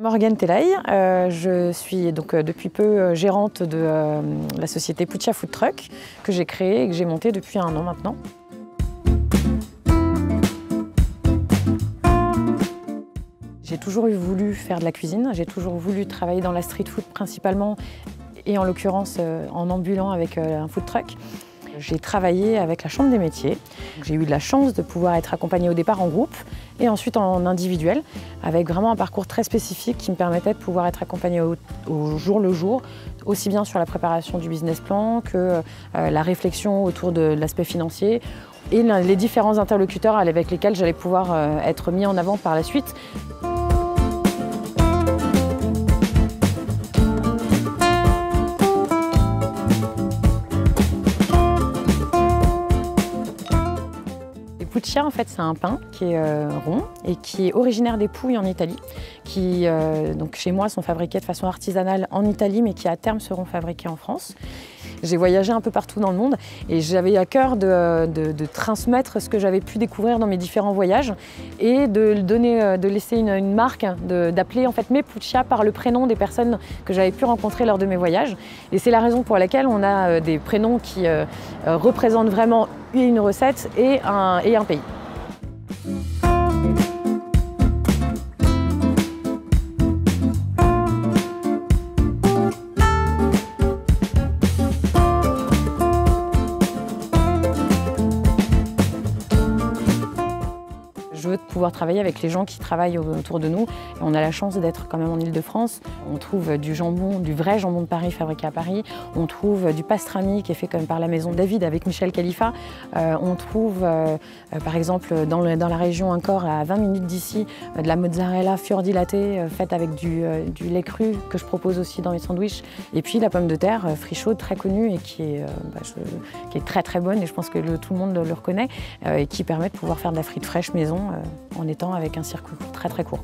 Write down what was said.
Morgane Telaï, je suis donc depuis peu gérante de la société Puccia Food Truck que j'ai créée et que j'ai montée depuis 1 an maintenant. J'ai toujours voulu faire de la cuisine, j'ai toujours voulu travailler dans la street food principalement et en l'occurrence en ambulant avec un food truck. J'ai travaillé avec la Chambre des métiers. J'ai eu de la chance de pouvoir être accompagnée au départ en groupe et ensuite en individuel, avec vraiment un parcours très spécifique qui me permettait de pouvoir être accompagnée au jour le jour, aussi bien sur la préparation du business plan que la réflexion autour de l'aspect financier et les différents interlocuteurs avec lesquels j'allais pouvoir être mis en avant par la suite. Puccia, en fait, c'est un pain qui est rond et qui est originaire des Pouilles en Italie, qui, donc chez moi, sont fabriqués de façon artisanale en Italie, mais qui à terme seront fabriqués en France. J'ai voyagé un peu partout dans le monde et j'avais à cœur de transmettre ce que j'avais pu découvrir dans mes différents voyages et de laisser une marque, d'appeler en fait mes Puccia par le prénom des personnes que j'avais pu rencontrer lors de mes voyages. Et c'est la raison pour laquelle on a des prénoms qui représentent vraiment une recette et un pays. Je veux pouvoir travailler avec les gens qui travaillent autour de nous. Et on a la chance d'être quand même en Île-de-France. On trouve du jambon, du vrai jambon de Paris fabriqué à Paris. On trouve du pastrami qui est fait comme par la maison David avec Michel Khalifa. On trouve par exemple dans la région encore à 20 minutes d'ici de la mozzarella fior di latte faite avec du lait cru que je propose aussi dans mes sandwichs. Et puis la pomme de terre frichaude très connue et qui est très très bonne et je pense que tout le monde le reconnaît et qui permet de pouvoir faire de la frite fraîche maison en étant avec un circuit très très court.